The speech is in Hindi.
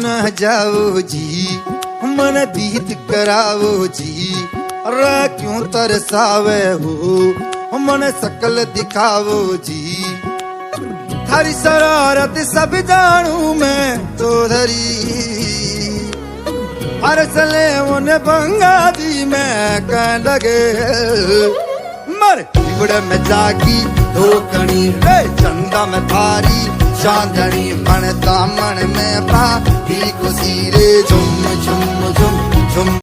न जाओ जी, मन दीद करावो जी। अरे क्यों तरसावे हो, मन शकल दिखावो जी। थारी शरारत सब जानू मैं तो धरी, अरसले उन्हें बंगा दी मैं कह लगे। मर बिगड़ में जागी धोकनी, चंदा में थारी चांदनी, मन दामन में पा ही को सीरे झुम झुम झुम झुम।